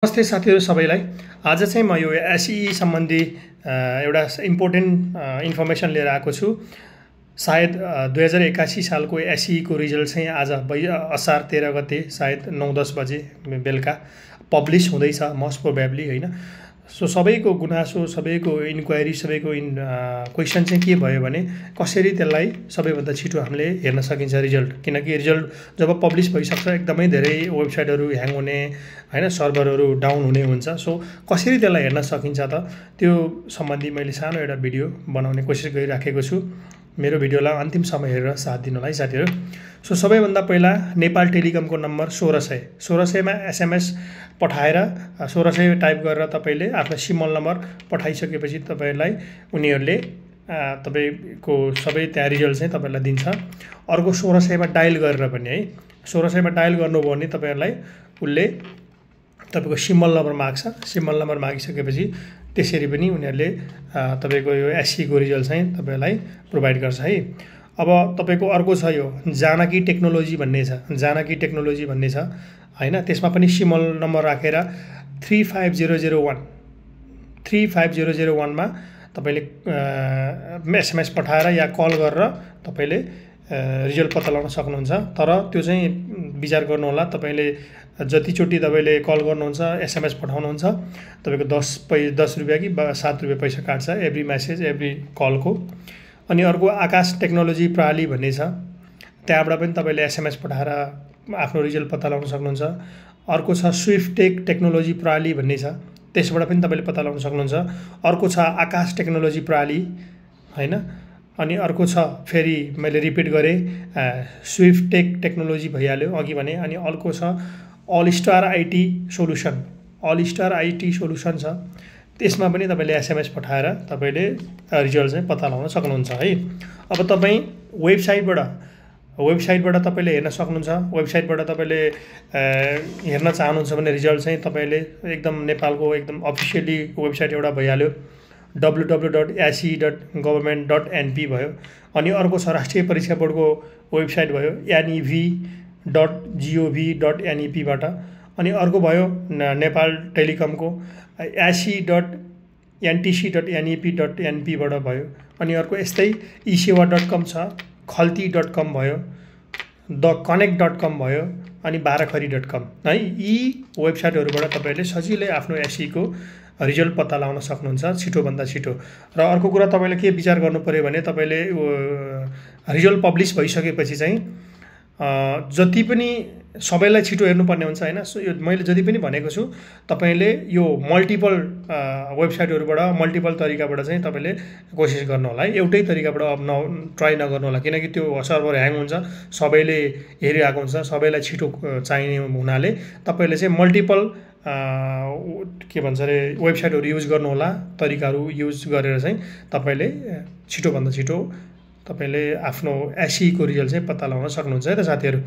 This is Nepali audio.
नमस्ते साथीहरु सबैलाई। आज चाहिँ म यो एसई सम्बन्धी एउटा इम्पोर्टेन्ट इन्फर्मेसन लिएर आएको छु। सायद 2081 सालको एसई को रिजल्ट चाहिँ आज असार 13 गते सायद 9-10 बजे बेलुका पब्लिस हुँदैछ मोस्ट प्रोबेबली हैन। सो सबैको गुनासो, सबैको इन्क्वायरी, सबैको क्वेशन चाहिँ के भयो भने कसरी त्यसलाई सबैभन्दा छिटो हामीले हेर्न सकिन्छ रिजल्ट। किनकि रिजल्ट जब पब्लिस भइसक्छ एकदमै धेरै वेबसाइटहरु ह्याङ हुने हैन, सर्भरहरु डाउन हुने हुन्छ। सो कसरी त्यसलाई हेर्न सकिन्छ त त्यो सम्बन्धी मैले सानो एउटा भिडियो बनाउने कोसिस गरिराखेको छु। मेरो भिडियोलाई अन्तिम समय हेरेर साथ दिनु होला है साथीहरु। सो सबैभन्दा पहिला नेपाल टेलिकमको नम्बर 1600 मा एसएमएस पठाएर 1600 टाइप गरेर तपाईले आफ्नो सिमल नम्बर पठाइसकेपछि तपाईलाई उनीहरुले तपाईको सबै त्यहाँ रिजल्ट चाहिँ तपाईलाई दिन्छ। अर्को 1600 मा डायल गरेर पनि है, 1600 मा डायल गर्नुभयो भने तपाईहरुलाई उले तपाईको सिमल नम्बर माग्छ। सिमल नम्बर मागिसकेपछि त्यसरी पनि उनीहरुले तपाईको यो एसई को रिजल्ट चाहिँ तपाईलाई प्रोवाइड गर्छ है। अब तपाईको अर्को छ यो जानकी टेक्नोलोजी भन्ने छ, जानकी टेक्नोलोजी भन्ने छ हैन। त्यसमा पनि सिमल नम्बर राखेर 35001 मा तपाईले एसएमएस पठाएर या कल गरेर तपाईले रिजल्ट पत्ता लगाउन सक्नुहुन्छ। तर त्यो चाहिँ विचार गर्नु होला, तपाईले जति चोटी तपाईले कल गर्नुहुन्छ, एसएमएस पठाउनुहुन्छ, तपाईको 10 रुपैयाँ कि 7 रुपैयाँ पैसा काट्छ एभ्री मेसेज एभ्री कलको। अनि अर्को आकाश टेक्नोलोजी प्रणाली भन्ने छ, त्यहाँबाट पनि तपाईले एसएमएस पठाएर आफ्नो रिजल्ट पत्ता लगाउन सक्नुहुन्छ। अर्को छ स्विफ्ट टेक्नोलोजी प्रणाली भन्ने छ, त्यसबाट पनि तपाईले पत्ता लगाउन सक्नुहुन्छ। अर्को छ आकाश टेक्नोलोजी प्रणाली हैन। अनि अर्को छ फेरि मैले रिपिट गरे स्विफ्ट टेक्नोलोजी भइहाल्यो अघि भने। अनि अर्को छ all star IT solution, all star IT solution छ, त्यसमा पनि तपाईले एसएमएस पठाएर तपाईले रिजल्ट चाहिँ पत्ता लगाउन सक्नुहुन्छ है। अब तपाई वेबसाइटबाट तपाईले हेर्न सक्नुहुन्छ। वेबसाइटबाट तपाईले हेर्न चाहनुहुन्छ भने रिजल्ट चाहिँ तपाईले एकदम नेपालको एकदम अफिसियली वेबसाइट एउटा भइहाल्यो www.se.government.np भयो। अनि अर्को छ राष्ट्रिय परीक्षा बोर्डको वेबसाइट भयो nev.gov.nep बाट। अनि अर्को भयो नेपाल टेलिकमको se.ntc.nep.np बाट भयो। अनि अर्को यस्तै esewa.com छ, खल्ती.com भयो, theconnect.com भयो, अनि बाराखरी.com है। यी वेबसाइटहरुबाट तपाईले सजिलै आफ्नो एसई को रिजल्ट पत्ता लगाउन सक्नुहुन्छ छिटो भन्दा छिटो। र अर्को कुरा तपाईले के विचार गर्नु पर्यो भने तपाईले रिजल्ट पब्लिस भइसकेपछि चाहिँ जति पनि सबैलाई छिटो हेर्नुपर्ने हुन्छ हैन। सो यो मैले जति पनि भनेको छु तपाईले यो मल्टिपल वेबसाइटहरुबाट मल्टिपल तरिकाबाट चाहिँ तपाईले कोसिस गर्नु होला है। एउटै तरिकाबाट ट्राई नगर्नु होला, किनकि त्यो सर्भर ह्याङ हुन्छ, सबैले हेरिरहेको हुन्छ, सबैलाई छिटो चाहिने हुनाले तपाईले चाहिँ मल्टिपल के भन्छ रे वेबसाइटहरु युज गर्नु होला। तरिकाहरु युज गरेर चाहिँ तपाईले छिटो भन्दा छिटो तपाईले आफ्नो एसई को रिजल्ट चाहिँ पत्ता लगाउन सक्नुहुन्छ है त साथीहरु।